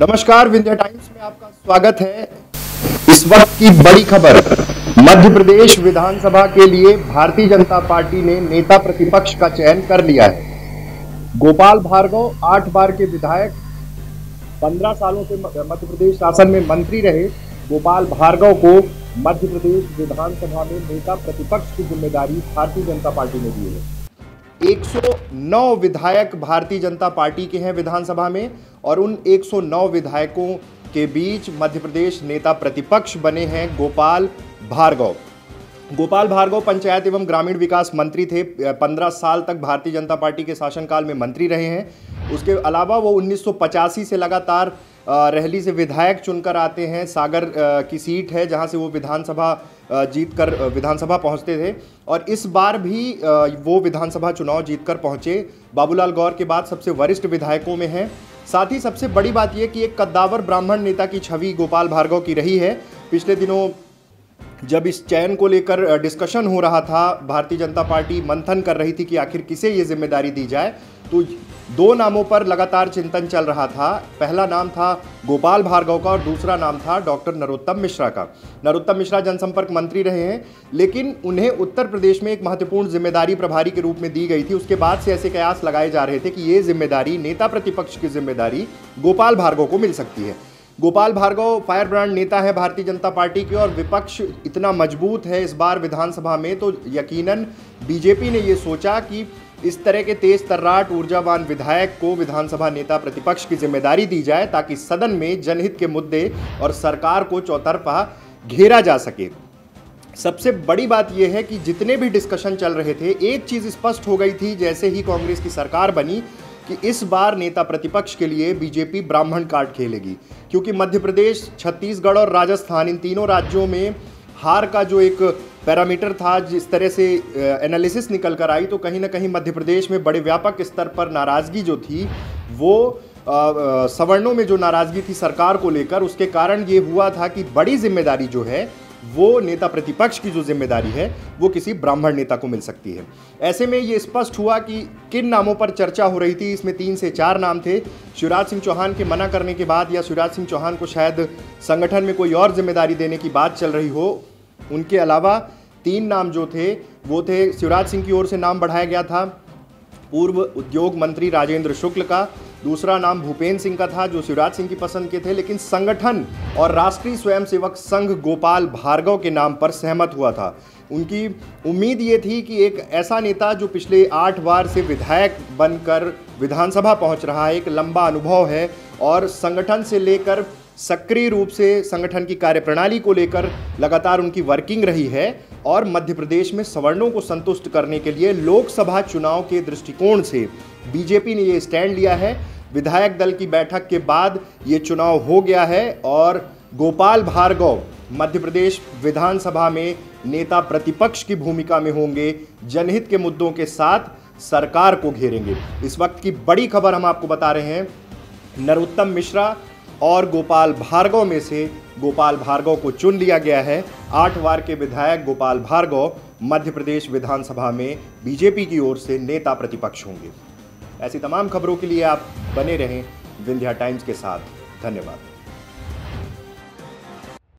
नमस्कार, विंध्य टाइम्स में आपका स्वागत है। इस वक्त की बड़ी खबर, मध्य प्रदेश विधानसभा के लिए भारतीय जनता पार्टी ने नेता प्रतिपक्ष का चयन कर लिया है। गोपाल भार्गव 8 बार के विधायक, 15 सालों से मध्य प्रदेश शासन में मंत्री रहे गोपाल भार्गव को मध्य प्रदेश विधानसभा में नेता प्रतिपक्ष की जिम्मेदारी भारतीय जनता पार्टी ने दी है। 109 विधायक भारतीय जनता पार्टी के हैं विधानसभा में, और उन 109 विधायकों के बीच मध्य प्रदेश नेता प्रतिपक्ष बने हैं गोपाल भार्गव। गोपाल भार्गव पंचायत एवं ग्रामीण विकास मंत्री थे। 15 साल तक भारतीय जनता पार्टी के शासनकाल में मंत्री रहे हैं। उसके अलावा वो 1985 से लगातार रहली से विधायक चुनकर आते हैं। सागर की सीट है जहां से वो विधानसभा जीतकर विधानसभा पहुंचते थे, और इस बार भी वो विधानसभा चुनाव जीतकर पहुंचे। बाबूलाल गौर के बाद सबसे वरिष्ठ विधायकों में हैं। साथ ही सबसे बड़ी बात यह कि एक कद्दावर ब्राह्मण नेता की छवि गोपाल भार्गव की रही है। पिछले दिनों जब इस चयन को लेकर डिस्कशन हो रहा था, भारतीय जनता पार्टी मंथन कर रही थी कि आखिर किसे ये जिम्मेदारी दी जाए, तो 2 नामों पर लगातार चिंतन चल रहा था। पहला नाम था गोपाल भार्गव का और दूसरा नाम था डॉक्टर नरोत्तम मिश्रा का। नरोत्तम मिश्रा जनसंपर्क मंत्री रहे हैं, लेकिन उन्हें उत्तर प्रदेश में एक महत्वपूर्ण जिम्मेदारी प्रभारी के रूप में दी गई थी। उसके बाद से ऐसे कयास लगाए जा रहे थे कि ये जिम्मेदारी, नेता प्रतिपक्ष की जिम्मेदारी गोपाल भार्गव को मिल सकती है। गोपाल भार्गव फायर ब्रांड नेता है भारतीय जनता पार्टी के, और विपक्ष इतना मजबूत है इस बार विधानसभा में, तो यकीनन बीजेपी ने ये सोचा कि इस तरह के तेज तर्राट ऊर्जावान विधायक को विधानसभा नेता प्रतिपक्ष की जिम्मेदारी दी जाए, ताकि सदन में जनहित के मुद्दे और सरकार को चौतरफा घेरा जा सके। सबसे बड़ी बात यह है कि जितने भी डिस्कशन चल रहे थे, एक चीज़ स्पष्ट हो गई थी जैसे ही कांग्रेस की सरकार बनी कि इस बार नेता प्रतिपक्ष के लिए बीजेपी ब्राह्मण कार्ड खेलेगी, क्योंकि मध्य प्रदेश, छत्तीसगढ़ और राजस्थान, इन तीनों राज्यों में हार का जो एक पैरामीटर था, जिस तरह से एनालिसिस निकल कर आई, तो कहीं ना कहीं मध्य प्रदेश में बड़े व्यापक स्तर पर नाराज़गी जो थी, वो सवर्णों में जो नाराज़गी थी सरकार को लेकर, उसके कारण ये हुआ था कि बड़ी जिम्मेदारी जो है, वो नेता प्रतिपक्ष की जो जिम्मेदारी है, वो किसी ब्राह्मण नेता को मिल सकती है। ऐसे में ये स्पष्ट हुआ कि किन नामों पर चर्चा हो रही थी। इसमें 3 से 4 नाम थे। शिवराज सिंह चौहान के मना करने के बाद, या शिवराज सिंह चौहान को शायद संगठन में कोई और जिम्मेदारी देने की बात चल रही हो, उनके अलावा 3 नाम जो थे वो थे, शिवराज सिंह की ओर से नाम बढ़ाया गया था पूर्व उद्योग मंत्री राजेंद्र शुक्ल का। दूसरा नाम भूपेंद्र सिंह का था, जो शिवराज सिंह की पसंद के थे, लेकिन संगठन और राष्ट्रीय स्वयंसेवक संघ गोपाल भार्गव के नाम पर सहमत हुआ था। उनकी उम्मीद ये थी कि एक ऐसा नेता जो पिछले 8 बार से विधायक बनकर विधानसभा पहुंच रहा है, एक लंबा अनुभव है और संगठन से लेकर सक्रिय रूप से संगठन की कार्यप्रणाली को लेकर लगातार उनकी वर्किंग रही है, और मध्य प्रदेश में सवर्णों को संतुष्ट करने के लिए लोकसभा चुनाव के दृष्टिकोण से बीजेपी ने ये स्टैंड लिया है। विधायक दल की बैठक के बाद ये चुनाव हो गया है, और गोपाल भार्गव मध्य प्रदेश विधानसभा में नेता प्रतिपक्ष की भूमिका में होंगे, जनहित के मुद्दों के साथ सरकार को घेरेंगे। इस वक्त की बड़ी खबर हम आपको बता रहे हैं, नरोत्तम मिश्रा और गोपाल भार्गव में से गोपाल भार्गव को चुन लिया गया है। 8 बार के विधायक गोपाल भार्गव मध्य प्रदेश विधानसभा में बीजेपी की ओर से नेता प्रतिपक्ष होंगे। ऐसी तमाम खबरों के लिए आप बने रहें विंध्य टाइम्स के साथ। धन्यवाद।